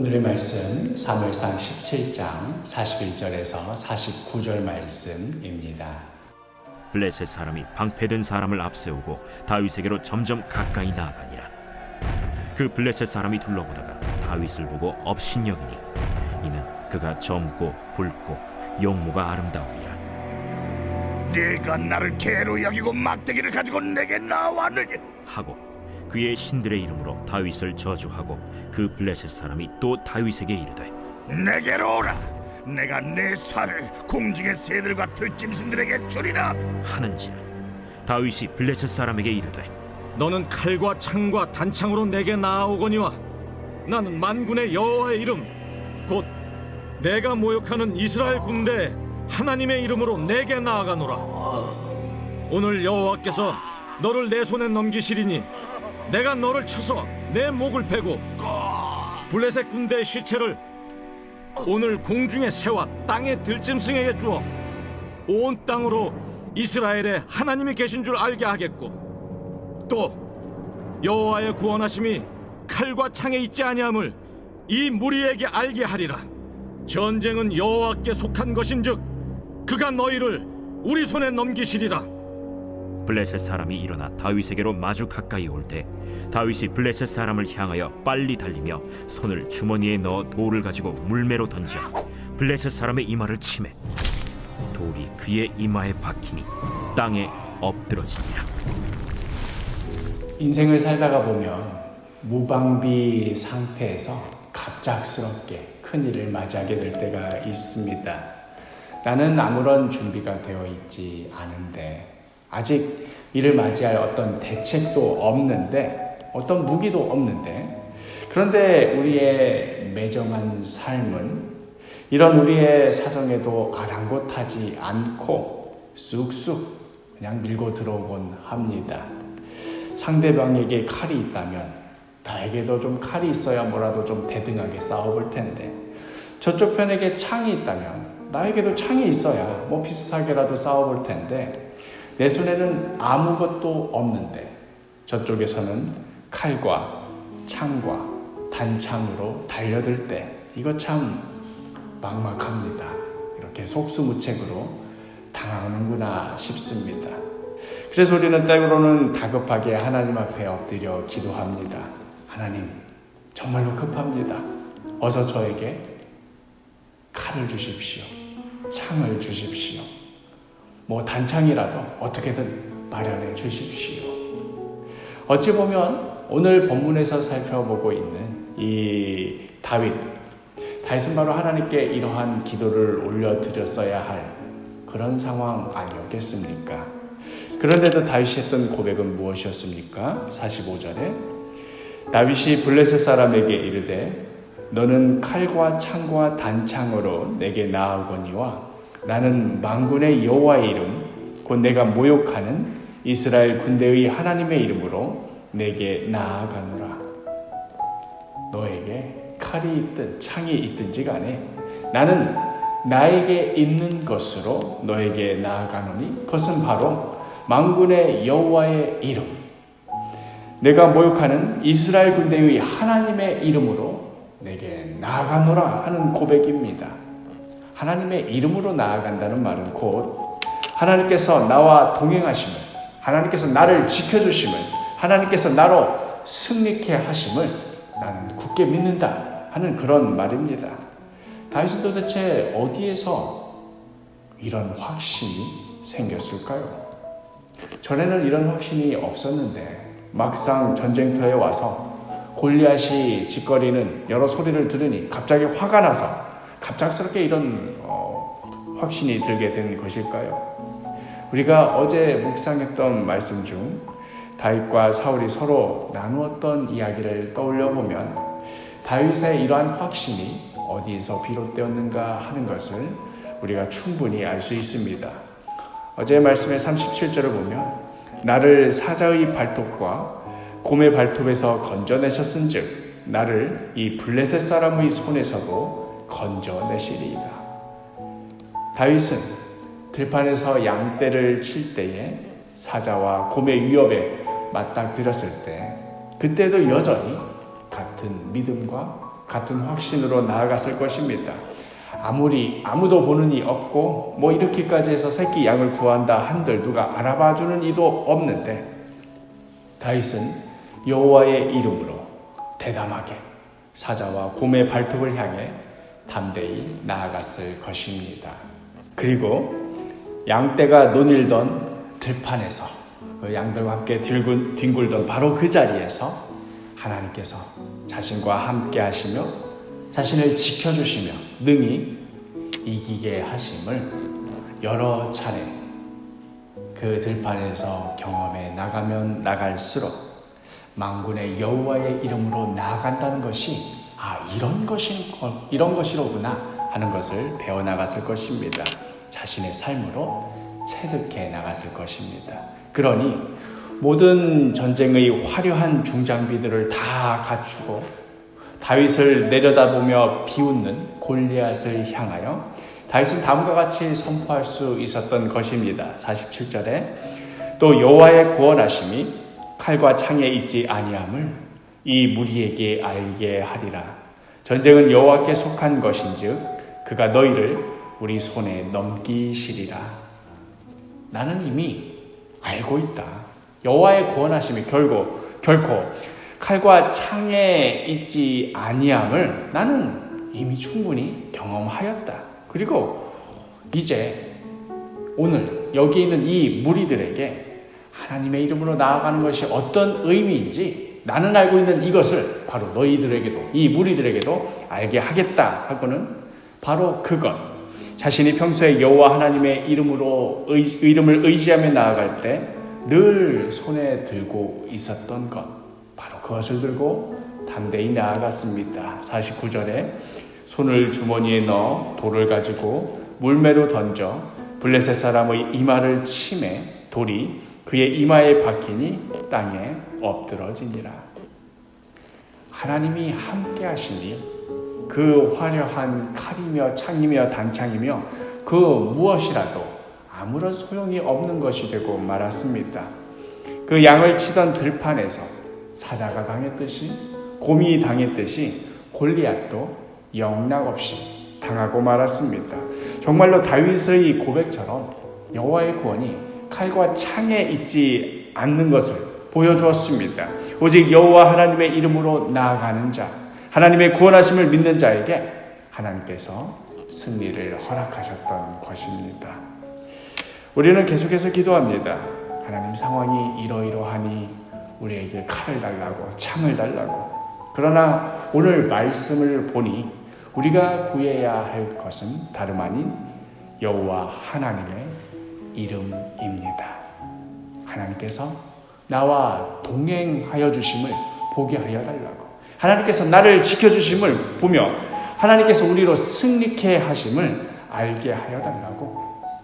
오늘의 말씀 사무엘상 17장 41절에서 49절 말씀입니다. 블레셋 사람이 방패든 사람을 앞세우고 다윗에게로 점점 가까이 나아가니라. 그 블레셋 사람이 둘러보다가 다윗을 보고 업신여기니 이는 그가 젊고 붉고 용모가 아름다움이라. 네가 나를 개로 여기고 막대기를 가지고 내게 나왔느냐 하고 그의 신들의 이름으로 다윗을 저주하고 그 블레셋 사람이 또 다윗에게 이르되 내게로 오라. 내가 내 살을 공중의 새들과 들짐승들에게 주리라. 하는지라. 다윗이 블레셋 사람에게 이르되 너는 칼과 창과 단창으로 내게 나아오거니와 나는 만군의 여호와의 이름 곧 내가 모욕하는 이스라엘 군대 하나님의 이름으로 내게 나아가노라. 오늘 여호와께서 너를 내 손에 넘기시리니 내가 너를 쳐서 내 목을 베고 블레셋 군대의 시체를 오늘 공중의 새와 땅의 들짐승에게 주어 온 땅으로 이스라엘에 하나님이 계신 줄 알게 하겠고 또 여호와의 구원하심이 칼과 창에 있지 아니함을 이 무리에게 알게 하리라. 전쟁은 여호와께 속한 것인즉 그가 너희를 우리 손에 넘기시리라. 블레셋 사람이 일어나 다윗에게로 마주 가까이 올 때 다윗이 블레셋 사람을 향하여 빨리 달리며 손을 주머니에 넣어 돌을 가지고 물매로 던져 블레셋 사람의 이마를 치매 돌이 그의 이마에 박히니 땅에 엎드러지니라. 인생을 살다가 보면 무방비 상태에서 갑작스럽게 큰일을 맞이하게 될 때가 있습니다. 나는 아무런 준비가 되어 있지 않은데 아직 이를 맞이할 어떤 대책도 없는데 어떤 무기도 없는데 그런데 우리의 매정한 삶은 이런 우리의 사정에도 아랑곳하지 않고 쑥쑥 그냥 밀고 들어오곤 합니다. 상대방에게 칼이 있다면 나에게도 좀 칼이 있어야 뭐라도 좀 대등하게 싸워볼 텐데 저쪽 편에게 창이 있다면 나에게도 창이 있어야 뭐 비슷하게라도 싸워볼 텐데 내 손에는 아무것도 없는데 저쪽에서는 칼과 창과 단창으로 달려들 때 이거 참 막막합니다. 이렇게 속수무책으로 당하는구나 싶습니다. 그래서 우리는 때로는 다급하게 하나님 앞에 엎드려 기도합니다. 하나님, 정말로 급합니다. 어서 저에게 칼을 주십시오. 창을 주십시오. 뭐 단창이라도 어떻게든 마련해 주십시오. 어찌 보면 오늘 본문에서 살펴보고 있는 이 다윗은 바로 하나님께 이러한 기도를 올려드렸어야 할 그런 상황 아니었겠습니까? 그런데도 다윗이 했던 고백은 무엇이었습니까? 45절에 다윗이 블레셋 사람에게 이르되 너는 칼과 창과 단창으로 내게 나아오거니와 나는 만군의 여호와의 이름 곧 내가 모욕하는 이스라엘 군대의 하나님의 이름으로 내게 나아가노라. 너에게 칼이 있든 창이 있든지 간에 나는 나에게 있는 것으로 너에게 나아가노니 그것은 바로 만군의 여호와의 이름 내가 모욕하는 이스라엘 군대의 하나님의 이름으로 내게 나아가노라 하는 고백입니다. 하나님의 이름으로 나아간다는 말은 곧 하나님께서 나와 동행하심을 하나님께서 나를 지켜주심을 하나님께서 나로 승리케 하심을 나는 굳게 믿는다 하는 그런 말입니다. 다윗은 도대체 어디에서 이런 확신이 생겼을까요? 전에는 이런 확신이 없었는데 막상 전쟁터에 와서 골리앗이 짓거리는 여러 소리를 들으니 갑자기 화가 나서 갑작스럽게 이런 확신이 들게 된 것일까요? 우리가 어제 묵상했던 말씀 중 다윗과 사울이 서로 나누었던 이야기를 떠올려 보면 다윗의 이러한 확신이 어디에서 비롯되었는가 하는 것을 우리가 충분히 알 수 있습니다. 어제 말씀의 37절을 보면 나를 사자의 발톱과 곰의 발톱에서 건져내셨은즉 나를 이 블레셋 사람의 손에서도 건져내시리이다. 다윗은 들판에서 양떼를 칠 때에 사자와 곰의 위협에 맞닥뜨렸을 때 그때도 여전히 같은 믿음과 같은 확신으로 나아갔을 것입니다. 아무도 보는 이 없고 뭐 이렇게까지 해서 새끼 양을 구한다 한들 누가 알아봐주는 이도 없는데 다윗은 여호와의 이름으로 대담하게 사자와 곰의 발톱을 향해 담대히 나아갔을 것입니다. 그리고 양떼가 논일던 들판에서 그 양들과 함께 뒹굴던 바로 그 자리에서 하나님께서 자신과 함께 하시며 자신을 지켜주시며 능히 이기게 하심을 여러 차례 그 들판에서 경험해 나가면 나갈수록 만군의 여호와의 이름으로 나아간다는 것이 이런 것이로구나 하는 것을 배워나갔을 것입니다. 자신의 삶으로 체득해 나갔을 것입니다. 그러니 모든 전쟁의 화려한 중장비들을 다 갖추고 다윗을 내려다보며 비웃는 골리앗을 향하여 다윗은 다음과 같이 선포할 수 있었던 것입니다. 47절에 또 여호와의 구원하심이 칼과 창에 있지 아니함을 이 무리에게 알게 하리라. 전쟁은 여호와께 속한 것인즉 그가 너희를 우리 손에 넘기시리라. 나는 이미 알고 있다. 여호와의 구원하심이 결코 칼과 창에 있지 아니함을 나는 이미 충분히 경험하였다. 그리고 이제 오늘 여기 있는 이 무리들에게 하나님의 이름으로 나아가는 것이 어떤 의미인지 나는 알고 있는 이것을 바로 너희들에게도 이 무리들에게도 알게 하겠다 하고는 바로 그것, 자신이 평소에 여호와 하나님의 이름을 의지하며 나아갈 때 늘 손에 들고 있었던 것, 바로 그것을 들고 담대히 나아갔습니다. 49절에 손을 주머니에 넣어 돌을 가지고 물매로 던져 블레셋 사람의 이마를 치매 돌이 그의 이마에 박히니 땅에 엎드러지니라. 하나님이 함께 하시니 그 화려한 칼이며 창이며 단창이며 그 무엇이라도 아무런 소용이 없는 것이 되고 말았습니다. 그 양을 치던 들판에서 사자가 당했듯이 곰이 당했듯이 골리앗도 영락없이 당하고 말았습니다. 정말로 다윗의 고백처럼 여호와의 구원이 칼과 창에 있지 않는 것을 보여주었습니다. 오직 여호와 하나님의 이름으로 나아가는 자, 하나님의 구원하심을 믿는 자에게 하나님께서 승리를 허락하셨던 것입니다. 우리는 계속해서 기도합니다. 하나님, 상황이 이러이러하니 우리에게 칼을 달라고 창을 달라고. 그러나 오늘 말씀을 보니 우리가 구해야 할 것은 다름 아닌 여호와 하나님의 이름입니다. 하나님께서 나와 동행하여 주심을 보게 하여 달라고, 하나님께서 나를 지켜주심을 보며 하나님께서 우리로 승리케 하심을 알게 하여 달라고.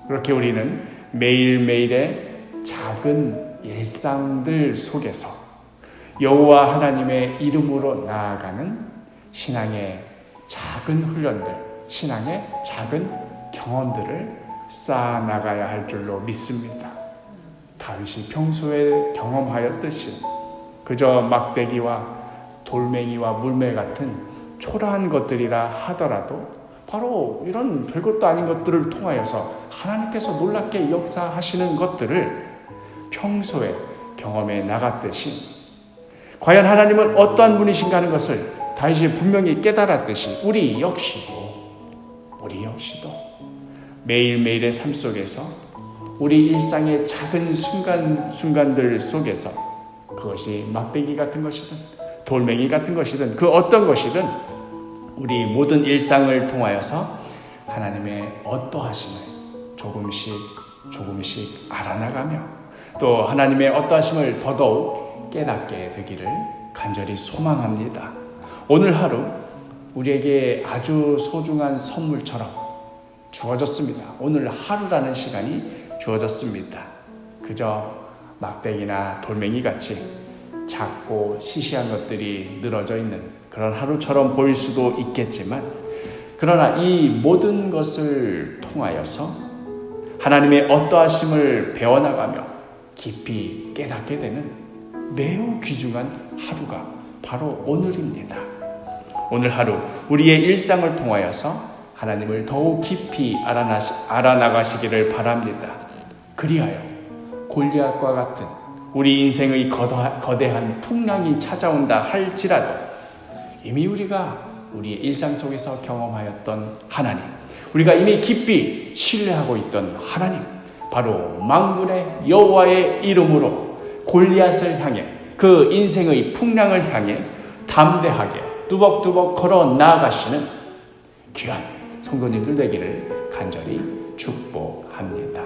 그렇게 우리는 매일매일의 작은 일상들 속에서 여호와 하나님의 이름으로 나아가는 신앙의 작은 훈련들, 신앙의 작은 경험들을 쌓아나가야 할 줄로 믿습니다. 다윗이 평소에 경험하였듯이 그저 막대기와 돌멩이와 물매 같은 초라한 것들이라 하더라도 바로 이런 별것도 아닌 것들을 통하여서 하나님께서 놀랍게 역사하시는 것들을 평소에 경험해 나갔듯이 과연 하나님은 어떠한 분이신가 하는 것을 다윗이 분명히 깨달았듯이 우리 역시도 매일매일의 삶 속에서 우리 일상의 작은 순간들 속에서 그것이 막대기 같은 것이든 돌멩이 같은 것이든 그 어떤 것이든 우리 모든 일상을 통하여서 하나님의 어떠하심을 조금씩 알아나가며 또 하나님의 어떠하심을 더더욱 깨닫게 되기를 간절히 소망합니다. 오늘 하루 우리에게 아주 소중한 선물처럼 주어졌습니다. 오늘 하루라는 시간이 주어졌습니다. 그저 막대기나 돌멩이 같이 작고 시시한 것들이 늘어져 있는 그런 하루처럼 보일 수도 있겠지만, 그러나 이 모든 것을 통하여서 하나님의 어떠하심을 배워나가며 깊이 깨닫게 되는 매우 귀중한 하루가 바로 오늘입니다. 오늘 하루 우리의 일상을 통하여서 하나님을 더욱 깊이 알아나가시기를 바랍니다. 그리하여 골리앗과 같은 우리 인생의 거대한 풍랑이 찾아온다 할지라도 이미 우리가 우리의 일상 속에서 경험하였던 하나님, 우리가 이미 깊이 신뢰하고 있던 하나님, 바로 만군의 여호와의 이름으로 골리앗을 향해, 그 인생의 풍랑을 향해 담대하게 뚜벅뚜벅 걸어 나아가시는 귀한 성도님들 되기를 간절히 축복합니다.